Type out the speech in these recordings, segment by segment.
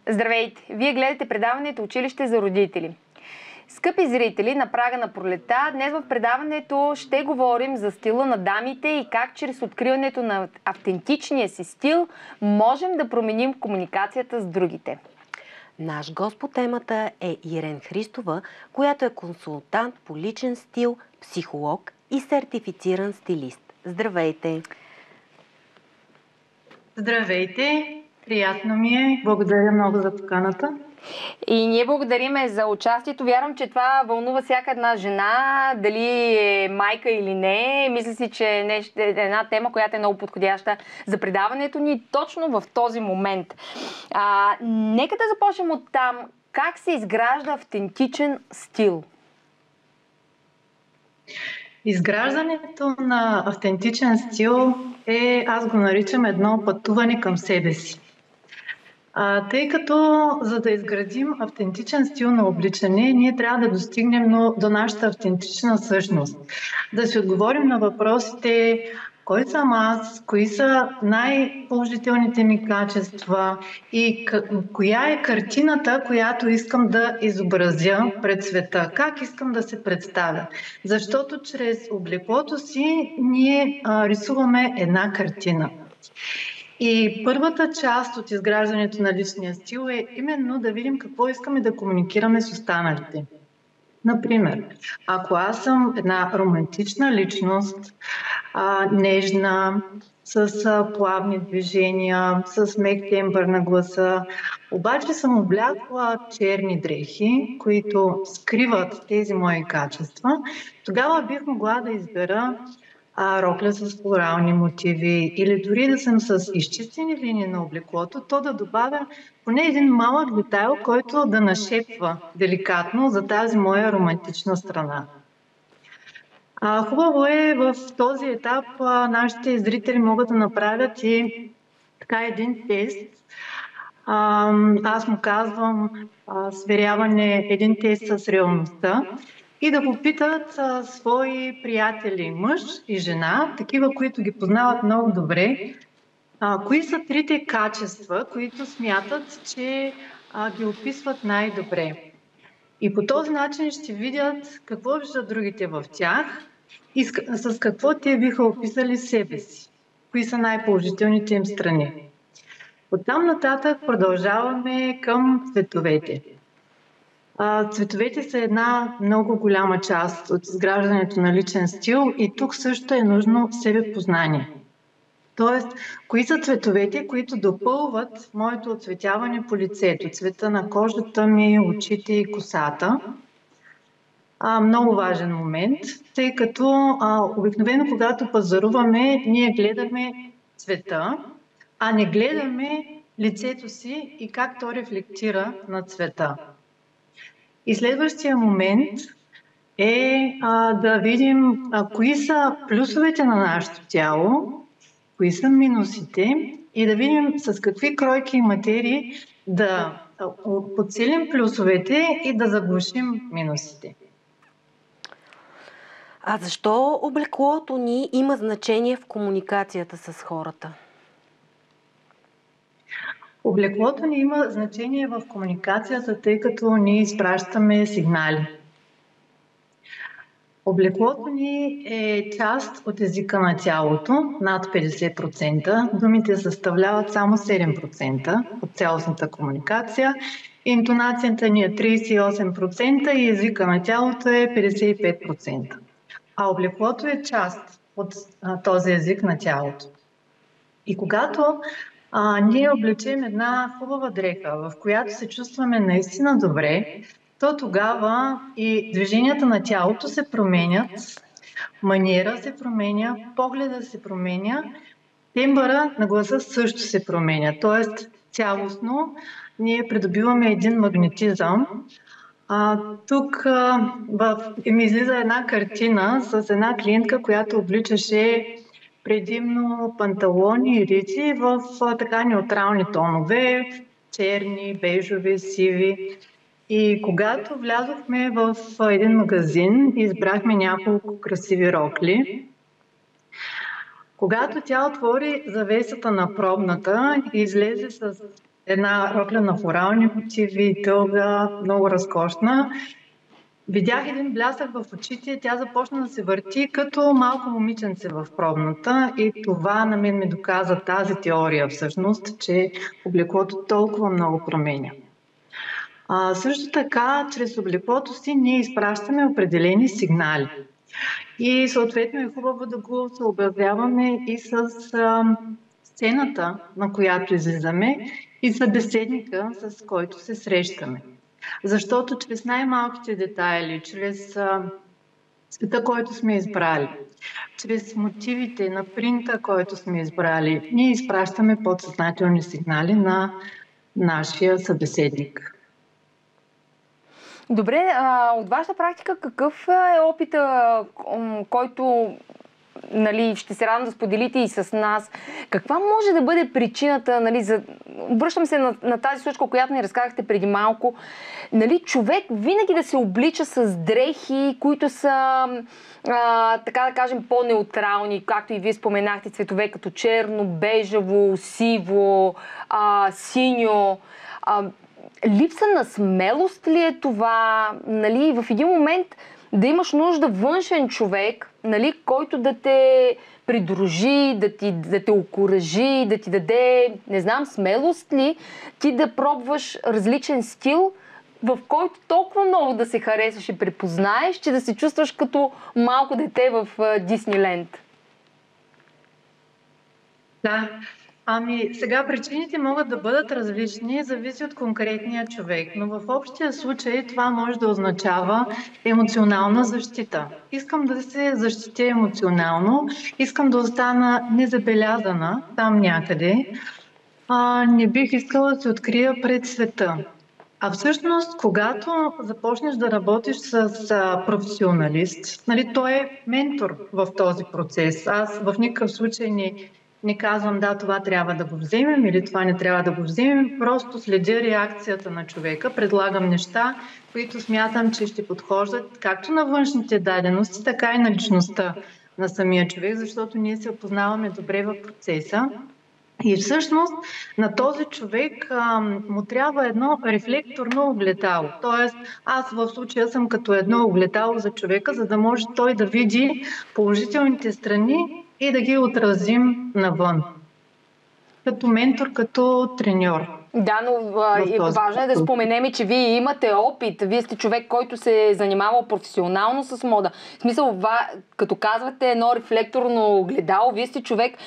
Здравейте! Вие гледате предаването Училище за родители. Скъпи зрители, на прага на пролета, днес в предаването ще говорим за стила на дамите и как чрез откриването на автентичния си стил можем да променим комуникацията с другите. Наш гост по темата е Ирен Христова, която е консултант по личен стил, психолог и сертифициран стилист. Здравейте! Здравейте! Приятно ми е. Благодаря много за поканата. И ние благодариме за участието. Вярвам, че това вълнува всяка една жена, дали е майка или не. Мисля си, че е една тема, която е много подходяща за предаването ни точно в този момент. Нека да започнем от там. Как се изгражда автентичен стил? Изграждането на автентичен стил аз го наричам едно пътуване към себе си. Тъй като за да изградим автентичен стил на обличане, ние трябва да достигнем до нашата автентична същност. Да си отговорим на въпросите: кой съм аз, кои са най-положителните ми качества и коя е картината, която искам да изобразя пред света, как искам да се представя. Защото чрез облеклото си ние рисуваме една картина. И първата част от изграждането на личния стил е именно да видим какво искаме да комуникираме с останалите. Например, ако аз съм една романтична личност, нежна, с плавни движения, с мек тембър на гласа, обаче съм облякла черни дрехи, които скриват тези мои качества, тогава бих могла да избера рокля с флорални мотиви или дори да съм с изчистени линии на облеклото, то да добавя поне един малък детайл, който да нашепва деликатно за тази моя романтична страна. Хубаво е в този етап нашите зрители могат да направят и така един тест. Аз му казвам сверяване, един тест с реалността. И да попитат свои приятели, мъж и жена, такива, които ги познават много добре, кои са трите качества, които смятат, че ги описват най-добре. И по този начин ще видят какво виждат другите в тях и с какво те биха описали себе си, кои са най-положителните им страни. Оттам нататък продължаваме към цветовете. Цветовете са една много голяма част от изграждането на личен стил и тук също е нужно себепознание. Тоест, кои са цветовете, които допълват моето оцветяване по лицето, цвета на кожата ми, очите и косата. Много важен момент, тъй като обикновено когато пазаруваме, ние гледаме цвета, а не гледаме лицето си и как то рефлектира на цвета. И следващия момент е да видим кои са плюсовете на нашето тяло, кои са минусите и да видим с какви кройки и материи да подсилим плюсовете и да заглушим минусите. А защо облеклото ни има значение в комуникацията с хората? Облеклото ни има значение в комуникацията, тъй като ние изпращаме сигнали. Облеклото ни е част от езика на тялото, над 50%. Думите съставляват само 7% от цялостната комуникация. Интонацията ни е 38% и езика на тялото е 55%. А облеклото е част от този език на тялото. И когато ние облечем една хубава дреха, в която се чувстваме наистина добре, то тогава и движенията на тялото се променят, маниера се променя, погледа се променя, тембъра на гласа също се променя. Тоест, цялостно ние придобиваме един магнетизъм. Тук ми излиза една картина с една клиентка, която обличаше предимно панталони и рици в така неутрални тонове, черни, бежови, сиви. И когато влязохме в един магазин, избрахме няколко красиви рокли. Когато тя отвори завесата на пробната и излезе с една рокля на флорални мотиви, дълга, много разкошна. Видях един блясък в очите, тя започна да се върти като малко момиченце в пробната и това на мен ми доказа тази теория всъщност, че облеклото толкова много променя. Също така, чрез облеклото си ние изпращаме определени сигнали. И съответно е хубаво да го съобразяваме и с сцената, на която излизаме, и събеседника, с който се срещаме. Защото чрез най-малките детайли, чрез света, който сме избрали, чрез мотивите на принта, който сме избрали, ние изпращаме подсъзнателни сигнали на нашия събеседник. Добре, от вашата практика какъв е опита, който ще се радвам да споделите и с нас? Каква може да бъде причината, връщам се на тази случка, която ни разказахте преди малко, човек винаги да се облича с дрехи, които са, така да кажем, по-неутрални, както и вие споменахте, цветове като черно, бежево, сиво, синьо. Липса на смелост ли е това? В един момент да имаш нужда външен човек, който да те придружи, да те окуражи, да ти даде, не знам, смелост ли, ти да пробваш различен стил, в който толкова много да се харесаш и препознаеш, че да се чувстваш като малко дете в Дисниленд. Да. Сега причините могат да бъдат различни, зависи от конкретния човек, но в общия случай това може да означава емоционална защита. Искам да се защитя емоционално, искам да остана незабелязана там някъде, не бих искала да се открия пред света. А всъщност, когато започнеш да работиш с професионалист, той е ментор в този процес. Аз в никакъв случай не казвам, да, това трябва да го вземем или това не трябва да го вземем. Просто следя реакцията на човека, предлагам неща, които смятам, че ще подхождат както на външните дадености, така и на личността на самия човек, защото ние се опознаваме добре в процеса. И всъщност на този човек му трябва едно рефлекторно огледало. Тоест, аз в случая съм като едно огледало за човека, за да може той да види положителните страни и да ги отразим навън. Като ментор, като треньор. Да, но важно е да споменем, че вие имате опит. Вие сте човек, който се е занимавал професионално с мода. В смисъл, като казвате едно рефлекторно огледало, вие сте човек,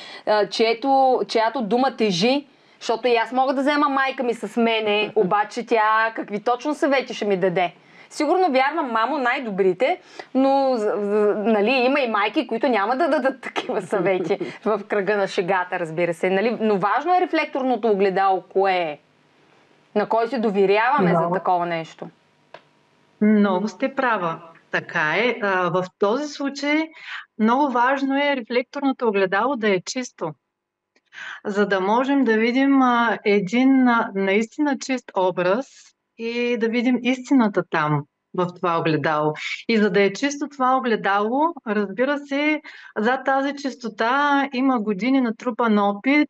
чиято дума тежи, защото и аз мога да взема майка ми с мене, обаче тя какви точно съвети ще ми даде. Сигурно вярвам, мамо, най-добрите, но има и майки, които няма да дадат такива съвети в кръга на шегата, разбира се. Но важно е рефлекторното огледало, кое е. На кой се доверяваме за такова нещо. Много сте права. Така е. В този случай много важно е рефлекторното огледало да е чисто. За да можем да видим един наистина чист образ и да видим истината там, в това огледало. И за да е чисто това огледало, разбира се, зад тази чистота има години натрупан опит,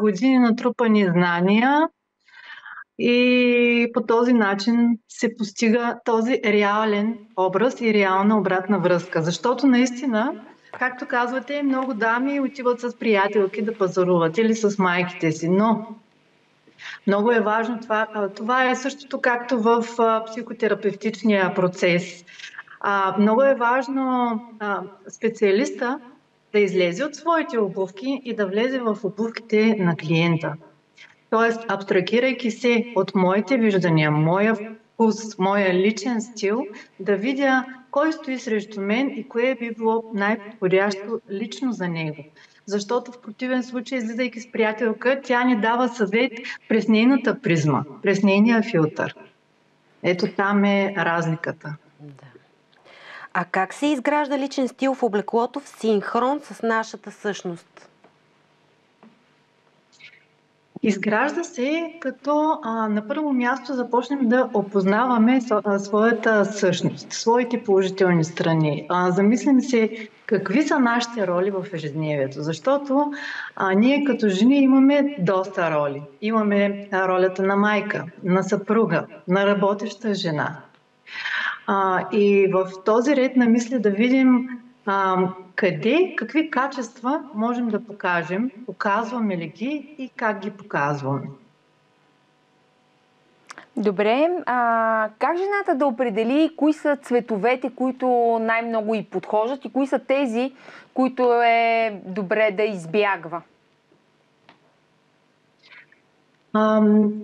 години натрупани знания и по този начин се постига този реален образ и реална обратна връзка. Защото наистина, както казвате, много дами отиват с приятелки да пазаруват или с майките си, но много е важно това. Това е същото както в психотерапевтичния процес. Много е важно специалиста да излезе от своите обувки и да влезе в обувките на клиента. Тоест, абстрагирайки се от моите виждания, моя вкус, моя личен стил, да видя кой стои срещу мен и кое би било най-подходящо лично за него. Защото в противен случай, излизайки с приятелка, тя ни дава съвет през нейната призма, през нейния филтър. Ето там е разликата. Да. А как се изгражда личен стил в облеклото в синхрон с нашата същност? Изгражда се като на първо място започнем да опознаваме своята същност, своите положителни страни. Замислим се какви са нашите роли в ежедневието, защото ние като жени имаме доста роли. Имаме ролята на майка, на съпруга, на работеща жена. И в този ред на мисли да видим къде, какви качества можем да покажем, показваме ли ги и как ги показваме. Добре, как жената да определи кои са цветовете, които най-много й подхождат и кои са тези, които е добре да избягва?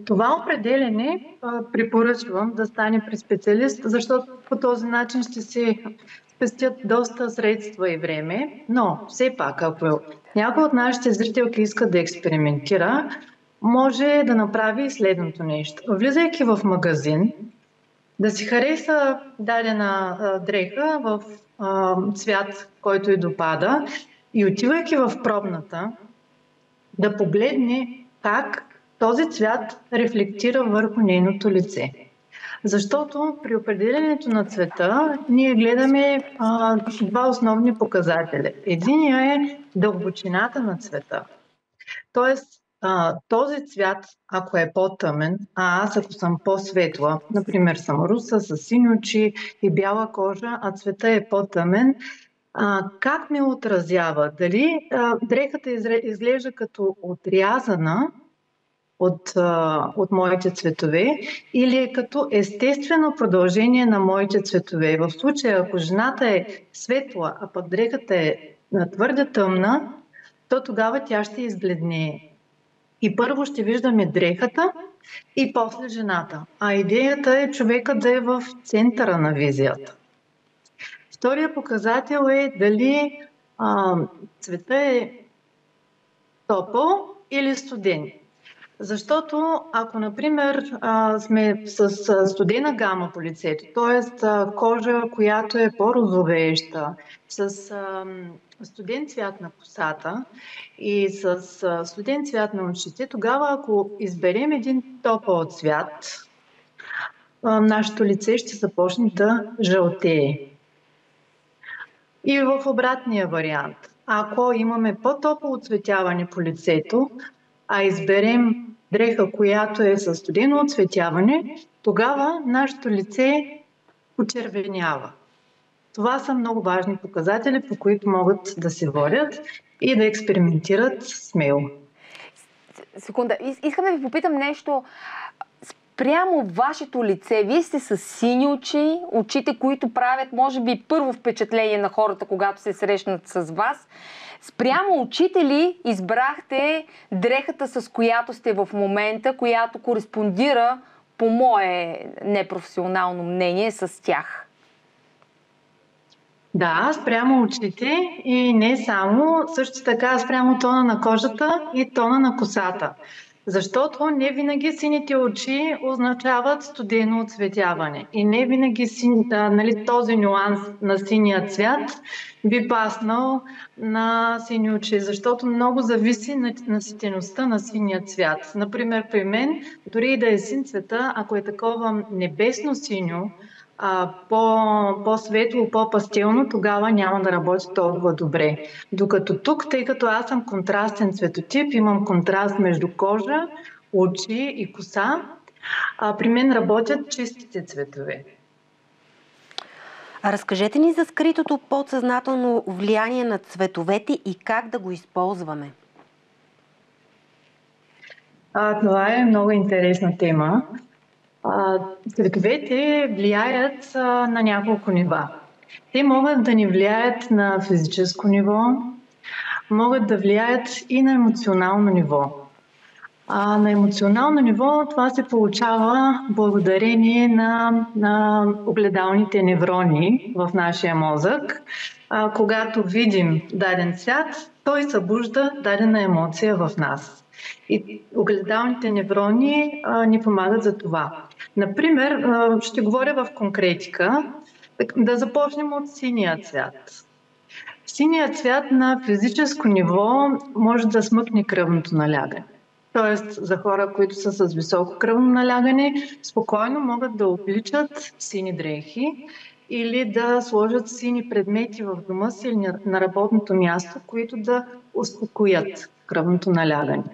Това определене препоръчвам да стане при специалист, защото по този начин ще се спестят доста средства и време, но все пак, ако някой от нашите зрителки иска да експериментира, може да направи следното нещо. Влизайки в магазин, да си хареса дадена дреха в цвят, който й допада и отивайки в пробната, да погледне как този цвят рефлектира върху нейното лице. Защото при определенето на цвета ние гледаме два основни показателя. Единия е дълбочината на цвета. Тоест, този цвят, ако е по-тъмен, аз ако съм по-светла, например съм руса, с сини очи и бяла кожа, а цвета е по-тъмен, как ме отразява? Дали дрехата изглежда като отрязана от моите цветове или е като естествено продължение на моите цветове? В случая, ако жената е светла, а пък дрехата е твърде тъмна, то тогава тя ще избледнее. И първо ще виждаме дрехата и после жената. А идеята е човека да е в центъра на визията. Втория показател е дали цвета е топъл или студен. Защото ако, например, сме с студена гама по лицето, т.е. кожа, която е по-розовееща, с студен цвят на косата и с студен цвят на очите, тогава ако изберем един топъл цвят, нашето лице ще започне да жълтее. И в обратния вариант, ако имаме по-топло оцветяване по лицето, а изберем дреха, която е със студено оцветяване, тогава нашето лице почервенява. Това са много важни показатели, по които могат да се водят и да експериментират смело. Секунда, искам да ви попитам нещо. Спрямо вашето лице, вие сте с сини очи, очите, които правят, може би, първо впечатление на хората, когато се срещнат с вас. Спрямо очите ли избрахте дрехата, с която сте в момента, която кореспондира, по мое непрофесионално мнение, с тях? Да, спрямо очите и не само, също така спрямо тона на кожата и тона на косата. Защото не винаги сините очи означават студено оцветяване. И не винаги този нюанс на синия цвят би паснал на сини очи, защото много зависи на наситеността на синия цвят. Например, при мен, дори и да е син цвета, ако е такова небесно-синьо, по-светло, по-пастелно, тогава няма да работи толкова добре. Докато тук, тъй като аз съм контрастен цветотип, имам контраст между кожа, очи и коса, при мен работят чистите цветове. Разкажете ни за скритото подсъзнателно влияние на цветовете и как да го използваме. Това е много интересна тема. Цветовете влияят на няколко нива. Те могат да ни влияят на физическо ниво, могат да влияят и на емоционално ниво. На емоционално ниво това се получава благодарение на огледалните неврони в нашия мозък. Когато видим даден цвят, той събужда дадена емоция в нас. И огледалните неврони ни помагат за това. Например, ще говоря в конкретика, да започнем от синия цвят. Синият цвят на физическо ниво може да смъкне кръвното налягане. Тоест, за хора, които са с високо кръвно налягане, спокойно могат да обличат сини дрехи или да сложат сини предмети в дома си или на работното място, които да успокоят кръвното налягане.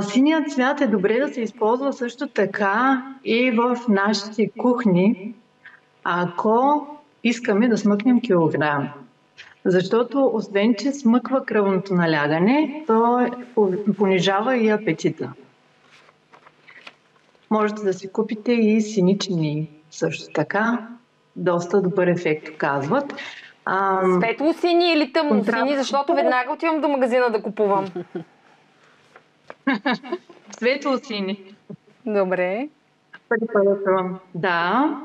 Синият цвят е добре да се използва също така и в нашите кухни, ако искаме да смъкнем килограми. Защото освен, че смъква кръвното налягане, то понижава и апетита. Можете да си купите и синични също така. Доста добър ефект казват. Светло сини или тъмно сини, защото веднага отивам до магазина да купувам. Светло сини. Добре. Да.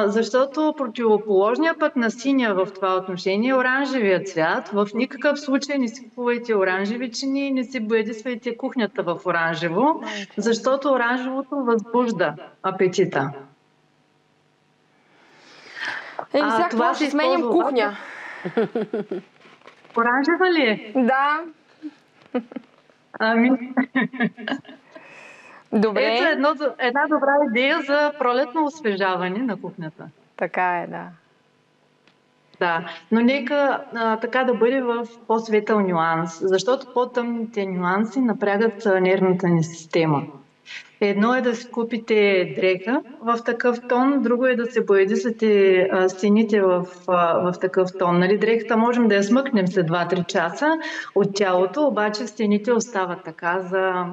Защото противоположният път на синя в това отношение е оранжевия цвят. В никакъв случай не си купувайте оранжеви чини, не си бъдисвайте кухнята в оранжево, защото оранжевото възбужда апетита. Сега това ще сменим кухня. Оранжева ли е? Да. Добре. Ето една добра идея за пролетно освежаване на кухнята. Така е, да. Да, но нека така да бъде в по-светъл нюанс, защото по-тъмните нюанси напрягат нервната ни система. Едно е да си купите дреха в такъв тон, друго е да се боядисате стените в такъв тон. Нали, дрехата можем да я смъкнем след 2-3 часа от тялото, обаче стените остават така за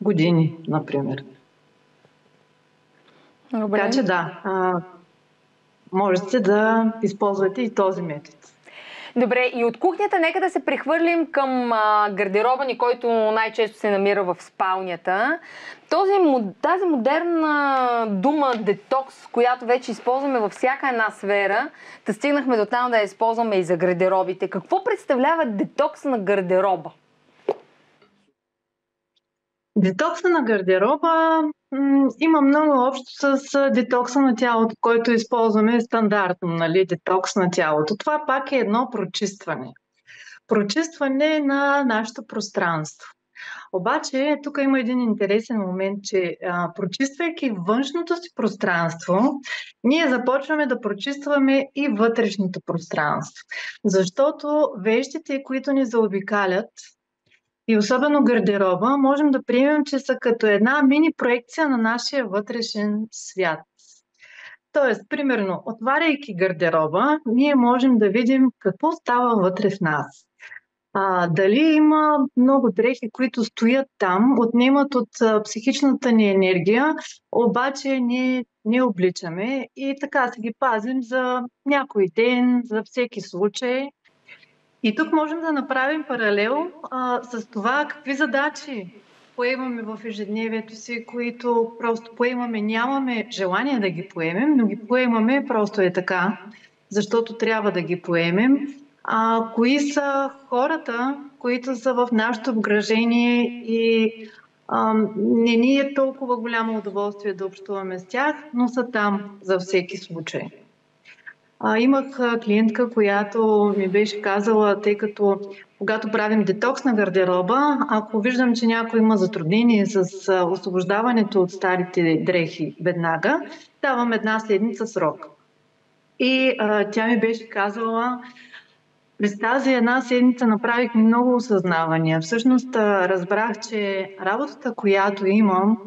години, например. Добре. Така че да, можете да използвате и този метод. Добре, и от кухнята нека да се прехвърлим към гардероба ни, който най-често се намира в спалнята. Тази модерна дума детокс, която вече използваме във всяка една сфера, да стигнахме до там да я използваме и за гардеробите. Какво представлява детокс на гардероба? Детокса на гардероба има много общо с детокса на тялото, който използваме стандартно, нали, детокс на тялото. Това пак е едно прочистване. Прочистване на нашето пространство. Обаче, тук има един интересен момент, че прочиствайки външното си пространство, ние започваме да прочистваме и вътрешното пространство. Защото вещите, които ни заобикалят, и особено гардероба, можем да приемем, че са като една мини проекция на нашия вътрешен свят. Тоест, примерно, отваряйки гардероба, ние можем да видим какво става вътре в нас. Дали има много дрехи, които стоят там, отнемат от психичната ни енергия, обаче ние не обличаме и така си ги пазим за някой ден, за всеки случай. И тук можем да направим паралел с това какви задачи поемаме в ежедневието си, които просто поемаме, нямаме желание да ги поемем, но ги поемаме просто е така, защото трябва да ги поемем. Кои са хората, които са в нашето обгражение и не ни е толкова голямо удоволствие да общуваме с тях, но са там за всеки случай. Имах клиентка, която ми беше казала, тъй като когато правим детокс на гардероба, ако виждам, че някой има затруднение с освобождаването от старите дрехи веднага, давам 1 седмица срок. И тя ми беше казала, през тази 1 седмица направих много осъзнавания. Всъщност разбрах, че работата, която имам,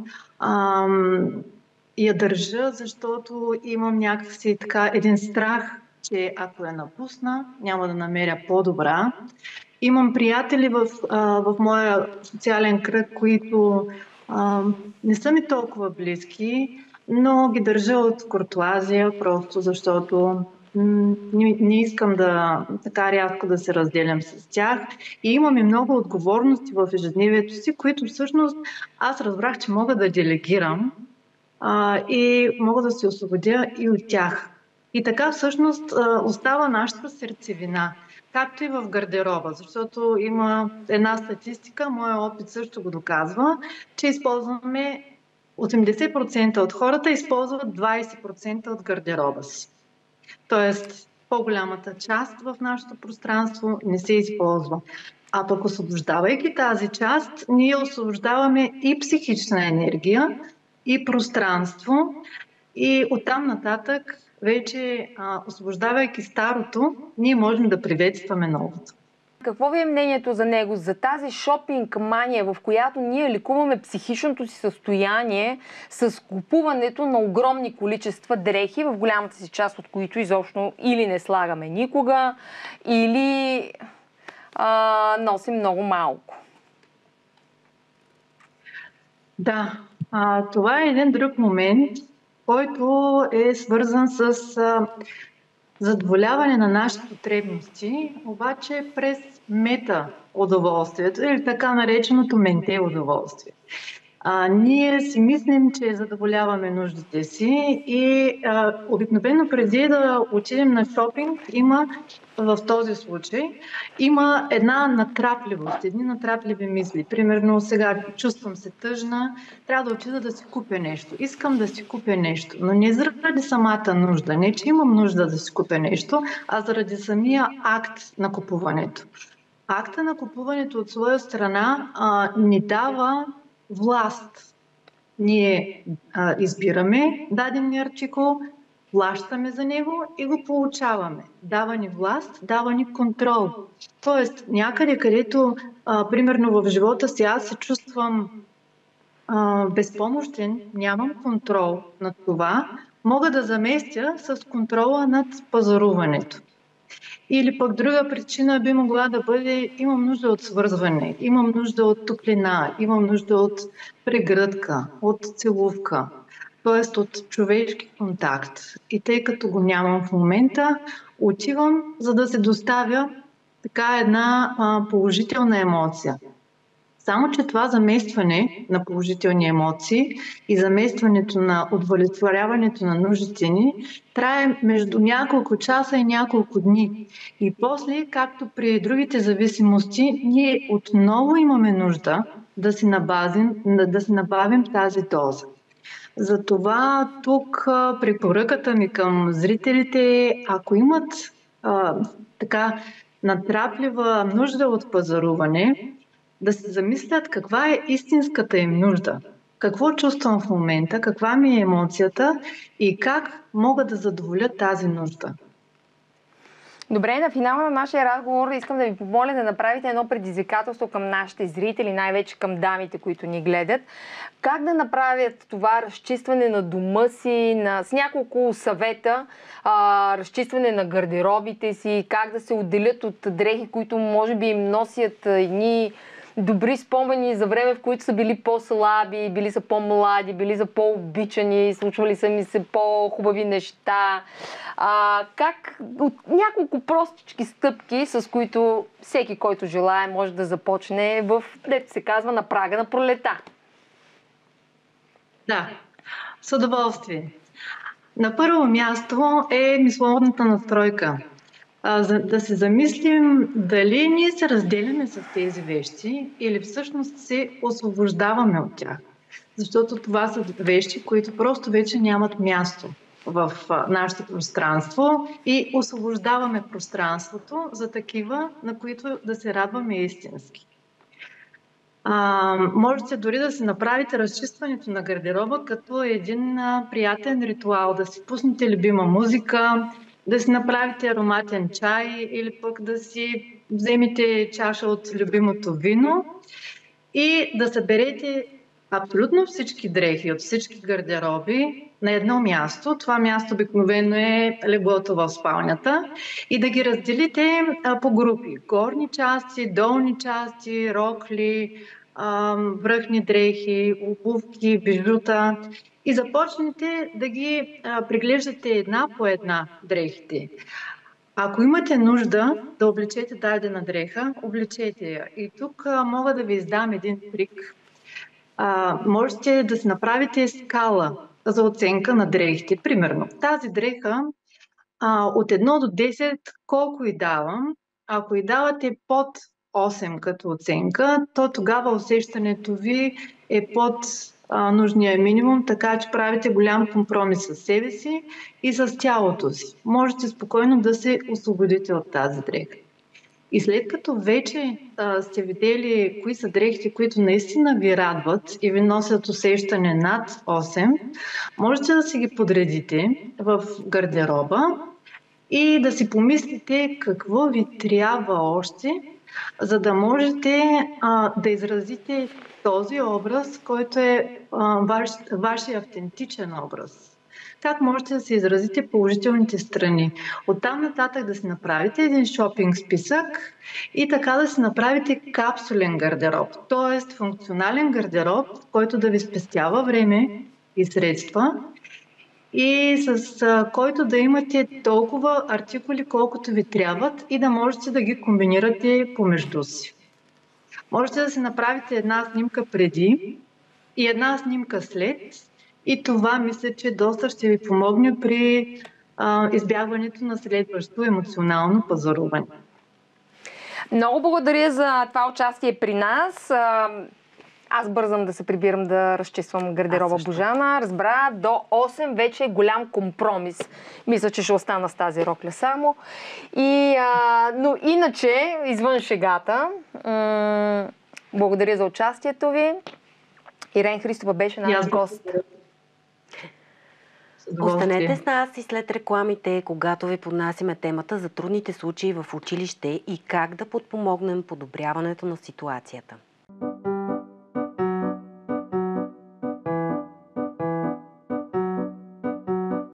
я държа, защото имам някакси така един страх, че ако я напусна, няма да намеря по-добра. Имам приятели в моя социален кръг, които не са ми толкова близки, но ги държа от куртуазия, просто защото не искам така рязко да се разделям с тях. И имам и много отговорности в ежедневието си, които всъщност аз разбрах, че мога да делегирам и мога да се освободя и от тях. И така всъщност остава нашата сърцевина, както и в гардероба, защото има една статистика, моя опит също го доказва, че използваме 80% от хората използват 20% от гардероба си. Тоест по-голямата част в нашето пространство не се използва. А пък освобождавайки тази част, ние освобождаваме и психична енергия, и пространство, и оттам нататък вече освобождавайки старото, ние можем да приветстваме новото. Какво ви е мнението за него, за тази шопинг мания, в която ние лекуваме психичното си състояние с купуването на огромни количества дрехи, в голямата си част от които изобщо или не слагаме никога, или носим много малко? Да, това е един друг момент, който е свързан с задоволяване на нашите потребности, обаче през мета удоволствието или така нареченото менте удоволствие. Ние си мислим, че задоволяваме нуждите си и обикновено преди да отидем на шопинг в този случай има една натрапливост, едни натрапливи мисли. Примерно сега чувствам се тъжна, трябва да отида да си купя нещо. Искам да си купя нещо, но не заради самата нужда, не че имам нужда да си купя нещо, а заради самия акт на купуването. Акта на купуването от своя страна ни дава власт. Ние избираме дадения артикул, плащаме за него и го получаваме. Дава ни власт, дава ни контрол. Тоест, някъде, където, примерно в живота си, аз се чувствам безпомощен, нямам контрол над това, мога да заместя с контрола над пазаруването. Или пък друга причина би могла да бъде: имам нужда от свързване, имам нужда от топлина, имам нужда от прегръдка, от целувка, т.е. от човешки контакт. И тъй като го нямам в момента, отивам, за да се доставя така една положителна емоция. Само че това заместване на положителни емоции и заместването на удовлетворяването на нуждите ни трае между няколко часа и няколко дни. И после, както при другите зависимости, ние отново имаме нужда да си набавим тази доза. Затова тук препоръката ми към зрителите е, ако имат така натраплива нужда от пазаруване, да се замислят каква е истинската им нужда, какво чувствам в момента, каква ми е емоцията и как мога да задоволя тази нужда. Добре, на финала на нашия разговор искам да ви помоля да направите едно предизвикателство към нашите зрители, най-вече към дамите, които ни гледат. Как да направят това разчистване на дома си, с няколко съвета, разчистване на гардеробите си, как да се отделят от дрехи, които може би им носят едни добри спомени за време, в които са били по-слаби, били са по-млади, били са по-обичани, случвали са ми се по-хубави неща. Как от няколко простички стъпки, с които всеки, който желае, може да започне дето се казва, на прага на пролета. Да, с удоволствие. На първо място е мисловната настройка. Да се замислим дали ние се разделяме с тези вещи или всъщност се освобождаваме от тях. Защото това са вещи, които просто вече нямат място в нашето пространство и освобождаваме пространството за такива, на които да се радваме истински. Можете дори да си направите разчистването на гардероба като един приятен ритуал, да си пуснете любима музика, да си направите ароматен чай или пък да си вземете чаша от любимото вино и да съберете абсолютно всички дрехи от всички гардероби на едно място. Това място обикновено е леглото в спалнята и да ги разделите по групи. Горни части, долни части, рокли, връхни дрехи, обувки, бижута и започнете да ги преглеждате една по една дрехите. Ако имате нужда да облечете дадена дреха, облечете я. И тук мога да ви издам един трик. Можете да си направите скала за оценка на дрехите. Примерно, тази дреха от 1 до 10 колко й давам? Ако й давате под 8 като оценка, то тогава усещането ви е под нужния минимум, така че правите голям компромис с себе си и с тялото си. Можете спокойно да се освободите от тази дреха. И след като вече сте видели кои са дрехите, които наистина ви радват и ви носят усещане над 8, можете да си ги подредите в гардероба и да си помислите какво ви трябва още, за да можете да изразите този образ, който е вашия автентичен образ. Как можете да се изразите положителните страни. Оттам нататък да си направите един шопинг списък и така да си направите капсулен гардероб, т.е. функционален гардероб, който да ви спестява време и средства и с който да имате толкова артикули, колкото ви трябват и да можете да ги комбинирате помежду си. Можете да си направите една снимка преди и една снимка след и това мисля, че доста ще ви помогне при избягването на следващото емоционално пазаруване. Много благодаря за това участие при нас. Аз бързам да се прибирам да разчиствам гардероба Божана. Разбра, до 8 вече е голям компромис. Мисля, че ще остана с тази рокля само. Но иначе, извън шегата, благодаря за участието ви. Ирен Христова беше наш гост. Останете с нас и след рекламите, когато ви поднасяме темата за трудните случаи в училище и как да подпомогнем подобряването на ситуацията.